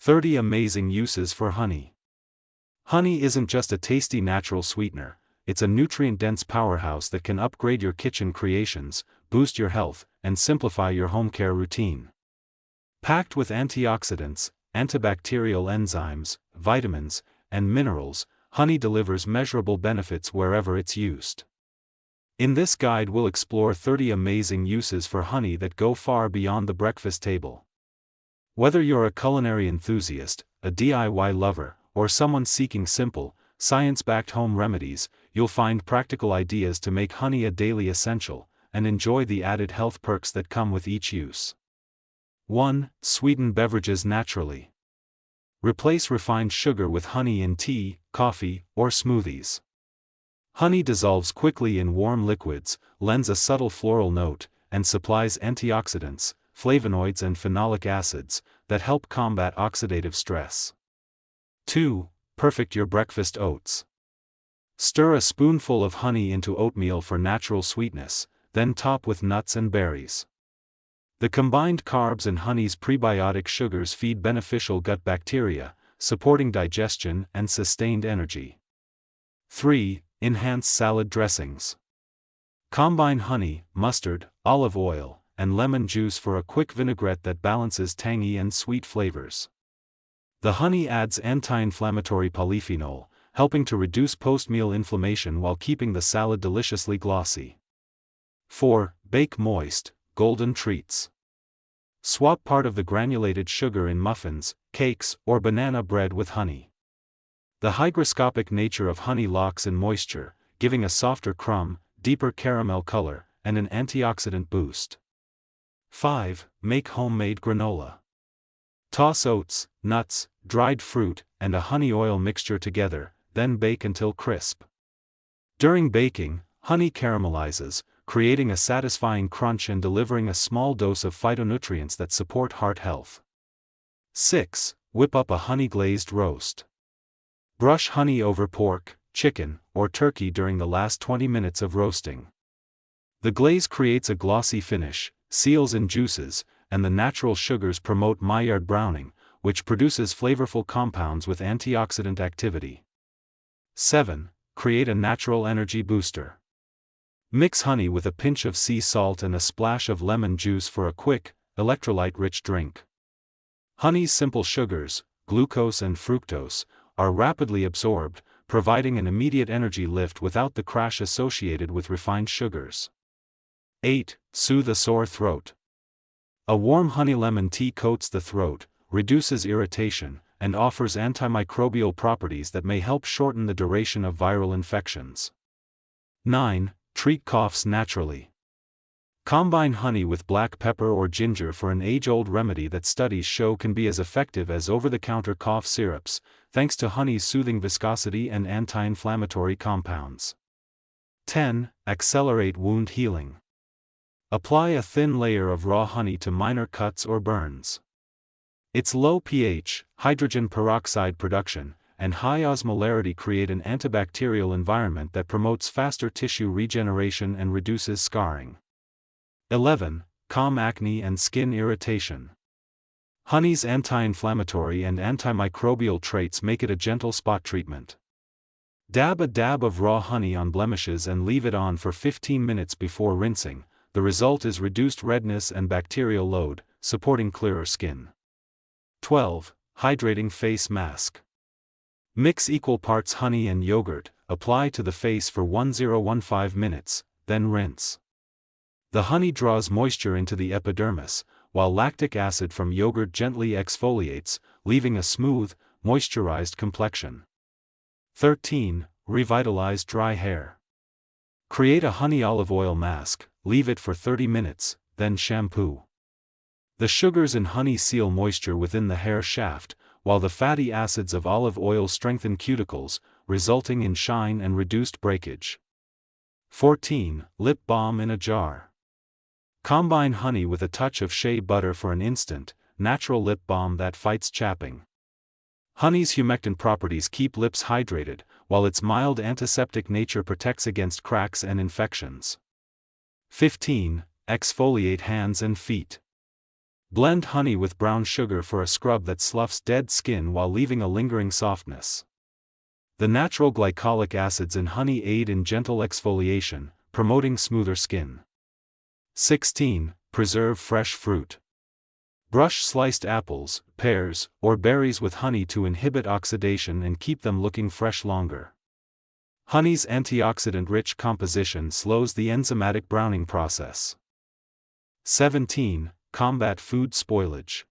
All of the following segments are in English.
30 Amazing Uses for Honey. Honey isn't just a tasty natural sweetener, it's a nutrient-dense powerhouse that can upgrade your kitchen creations, boost your health, and simplify your home care routine. Packed with antioxidants, antibacterial enzymes, vitamins, and minerals, honey delivers measurable benefits wherever it's used. In this guide we'll explore 30 amazing uses for honey that go far beyond the breakfast table. Whether you're a culinary enthusiast, a DIY lover, or someone seeking simple, science-backed home remedies, you'll find practical ideas to make honey a daily essential, and enjoy the added health perks that come with each use. 1. Sweeten beverages naturally. Replace refined sugar with honey in tea, coffee, or smoothies. Honey dissolves quickly in warm liquids, lends a subtle floral note, and supplies antioxidants, flavonoids and phenolic acids, that help combat oxidative stress. 2. Perfect your breakfast oats. Stir a spoonful of honey into oatmeal for natural sweetness, then top with nuts and berries. The combined carbs and honey's prebiotic sugars feed beneficial gut bacteria, supporting digestion and sustained energy. 3. Enhance salad dressings. Combine honey, mustard, olive oil, and lemon juice for a quick vinaigrette that balances tangy and sweet flavors. The honey adds anti-inflammatory polyphenol, helping to reduce post-meal inflammation while keeping the salad deliciously glossy. 4. Bake moist, golden treats. Swap part of the granulated sugar in muffins, cakes, or banana bread with honey. The hygroscopic nature of honey locks in moisture, giving a softer crumb, deeper caramel color, and an antioxidant boost. 5. Make homemade granola. Toss oats, nuts, dried fruit, and a honey oil mixture together, then bake until crisp. During baking, honey caramelizes, creating a satisfying crunch and delivering a small dose of phytonutrients that support heart health. 6. Whip up a honey-glazed roast. Brush honey over pork, chicken, or turkey during the last 20 minutes of roasting. The glaze creates a glossy finish, seals in juices, and the natural sugars promote Maillard browning, which produces flavorful compounds with antioxidant activity. 7. Create a natural energy booster. Mix honey with a pinch of sea salt and a splash of lemon juice for a quick, electrolyte-rich drink. Honey's simple sugars, glucose and fructose, are rapidly absorbed, providing an immediate energy lift without the crash associated with refined sugars. 8. Soothe a sore throat. A warm honey lemon tea coats the throat, reduces irritation, and offers antimicrobial properties that may help shorten the duration of viral infections. 9. Treat coughs naturally. Combine honey with black pepper or ginger for an age-old remedy that studies show can be as effective as over-the-counter cough syrups, thanks to honey's soothing viscosity and anti-inflammatory compounds. 10. Accelerate wound healing. Apply a thin layer of raw honey to minor cuts or burns. Its low pH, hydrogen peroxide production, and high osmolarity create an antibacterial environment that promotes faster tissue regeneration and reduces scarring. 11. Calm acne and skin irritation. Honey's anti-inflammatory and antimicrobial traits make it a gentle spot treatment. Dab a dab of raw honey on blemishes and leave it on for 15 minutes before rinsing. The result is reduced redness and bacterial load, supporting clearer skin. 12. Hydrating face mask. Mix equal parts honey and yogurt, apply to the face for 1015 minutes, then rinse. The honey draws moisture into the epidermis, while lactic acid from yogurt gently exfoliates, leaving a smooth, moisturized complexion. 13. Revitalize dry hair. Create a honey olive oil mask, leave it for 30 minutes, then shampoo. The sugars in honey seal moisture within the hair shaft, while the fatty acids of olive oil strengthen cuticles, resulting in shine and reduced breakage. 14. Lip balm in a jar. Combine honey with a touch of shea butter for an instant, natural lip balm that fights chapping. Honey's humectant properties keep lips hydrated, while its mild antiseptic nature protects against cracks and infections. 15. Exfoliate hands and feet. Blend honey with brown sugar for a scrub that sloughs dead skin while leaving a lingering softness. The natural glycolic acids in honey aid in gentle exfoliation, promoting smoother skin. 16. Preserve fresh fruit. Brush sliced apples, pears, or berries with honey to inhibit oxidation and keep them looking fresh longer. Honey's antioxidant-rich composition slows the enzymatic browning process. 17. Combat food spoilage.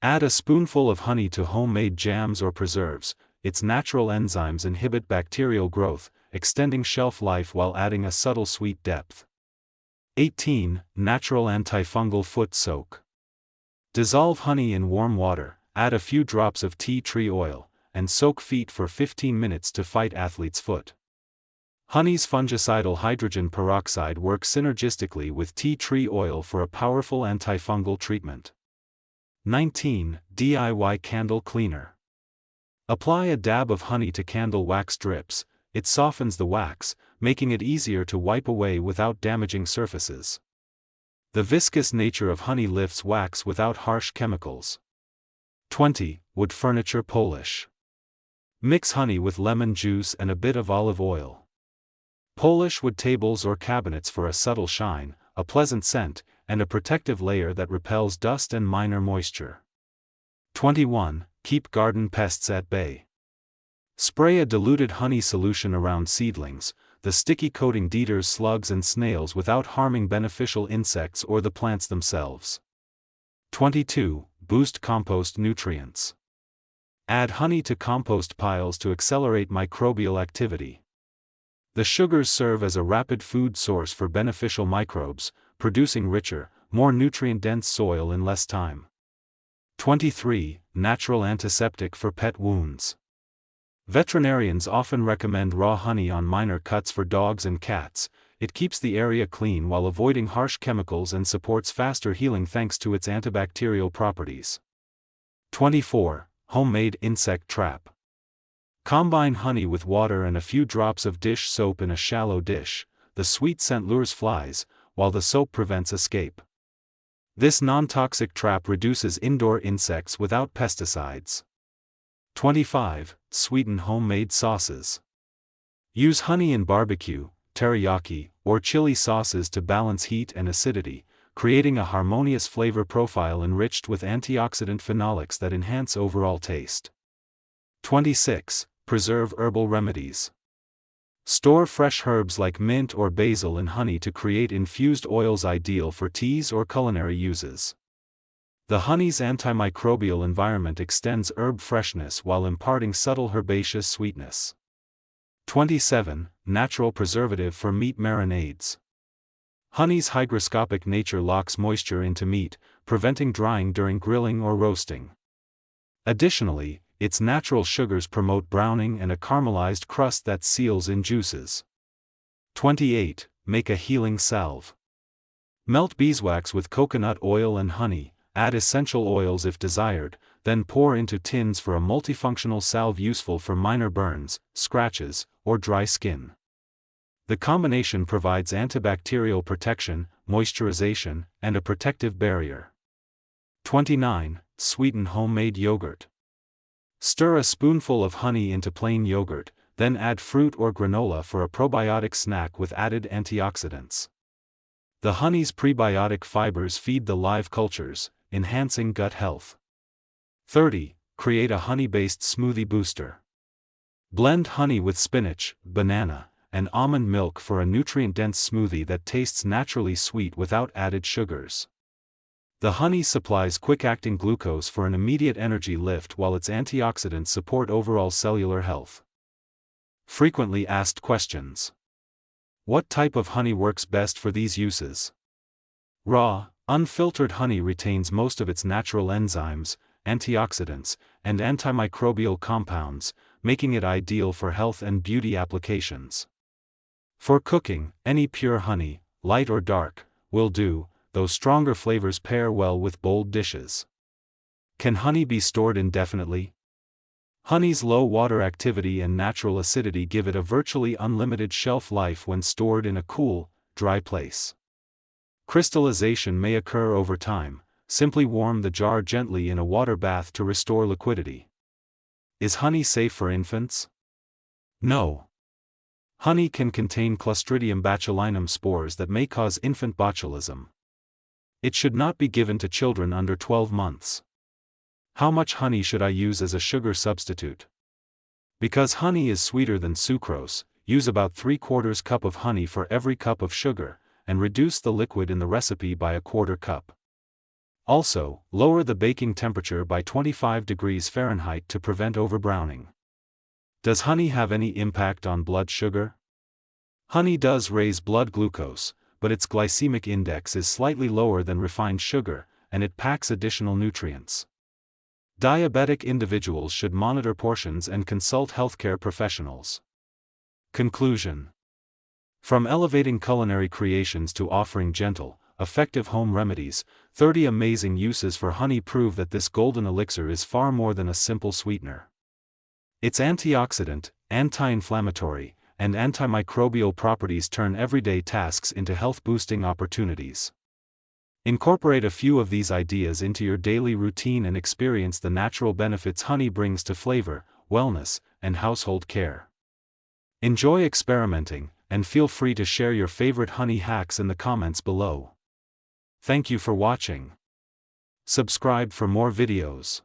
Add a spoonful of honey to homemade jams or preserves. Its natural enzymes inhibit bacterial growth, extending shelf life while adding a subtle sweet depth. 18. Natural antifungal foot soak. Dissolve honey in warm water, add a few drops of tea tree oil, and soak feet for 15 minutes to fight athlete's foot. Honey's fungicidal hydrogen peroxide works synergistically with tea tree oil for a powerful antifungal treatment. 19. DIY candle cleaner. Apply a dab of honey to candle wax drips. It softens the wax, making it easier to wipe away without damaging surfaces. The viscous nature of honey lifts wax without harsh chemicals. 20. Wood furniture polish. Mix honey with lemon juice and a bit of olive oil. Polish wood tables or cabinets for a subtle shine, a pleasant scent, and a protective layer that repels dust and minor moisture. 21. Keep garden pests at bay. Spray a diluted honey solution around seedlings, the sticky coating deters slugs and snails without harming beneficial insects or the plants themselves. 22. Boost compost nutrients. Add honey to compost piles to accelerate microbial activity. The sugars serve as a rapid food source for beneficial microbes, producing richer, more nutrient-dense soil in less time. 23. Natural antiseptic for pet wounds. Veterinarians often recommend raw honey on minor cuts for dogs and cats. It keeps the area clean while avoiding harsh chemicals and supports faster healing thanks to its antibacterial properties. 24. Homemade insect trap. Combine honey with water and a few drops of dish soap in a shallow dish. The sweet scent lures flies, while the soap prevents escape. This non-toxic trap reduces indoor insects without pesticides. 25. Sweeten homemade sauces. Use honey in barbecue, teriyaki, or chili sauces to balance heat and acidity, creating a harmonious flavor profile enriched with antioxidant phenolics that enhance overall taste. 26. Preserve herbal remedies. Store fresh herbs like mint or basil in honey to create infused oils ideal for teas or culinary uses. The honey's antimicrobial environment extends herb freshness while imparting subtle herbaceous sweetness. 27. Natural preservative for meat marinades. Honey's hygroscopic nature locks moisture into meat, preventing drying during grilling or roasting. Additionally, its natural sugars promote browning and a caramelized crust that seals in juices. 28. Make a healing salve. Melt beeswax with coconut oil and honey, add essential oils if desired, then pour into tins for a multifunctional salve useful for minor burns, scratches, or dry skin. The combination provides antibacterial protection, moisturization, and a protective barrier. 29. Sweeten homemade yogurt. Stir a spoonful of honey into plain yogurt, then add fruit or granola for a probiotic snack with added antioxidants. The honey's prebiotic fibers feed the live cultures, enhancing gut health. 30. Create a honey-based smoothie booster. Blend honey with spinach, banana, and almond milk for a nutrient-dense smoothie that tastes naturally sweet without added sugars. The honey supplies quick-acting glucose for an immediate energy lift while its antioxidants support overall cellular health. Frequently asked questions. What type of honey works best for these uses? Raw, unfiltered honey retains most of its natural enzymes, antioxidants, and antimicrobial compounds, making it ideal for health and beauty applications. For cooking, any pure honey, light or dark, will do, though stronger flavors pair well with bold dishes. Can honey be stored indefinitely? Honey's low water activity and natural acidity give it a virtually unlimited shelf life when stored in a cool, dry place. Crystallization may occur over time, simply warm the jar gently in a water bath to restore liquidity. Is honey safe for infants? No. Honey can contain Clostridium botulinum spores that may cause infant botulism. It should not be given to children under 12 months. How much honey should I use as a sugar substitute? Because honey is sweeter than sucrose, use about 3/4 cup of honey for every cup of sugar, and reduce the liquid in the recipe by 1/4 cup. Also, lower the baking temperature by 25 degrees Fahrenheit to prevent overbrowning. Does honey have any impact on blood sugar? Honey does raise blood glucose, but its glycemic index is slightly lower than refined sugar, and it packs additional nutrients. Diabetic individuals should monitor portions and consult healthcare professionals. Conclusion. From elevating culinary creations to offering gentle, effective home remedies, 30 amazing uses for honey prove that this golden elixir is far more than a simple sweetener. Its antioxidant, anti-inflammatory, and antimicrobial properties turn everyday tasks into health-boosting opportunities. Incorporate a few of these ideas into your daily routine and experience the natural benefits honey brings to flavor, wellness, and household care. Enjoy experimenting, and feel free to share your favorite honey hacks in the comments below. Thank you for watching. Subscribe for more videos.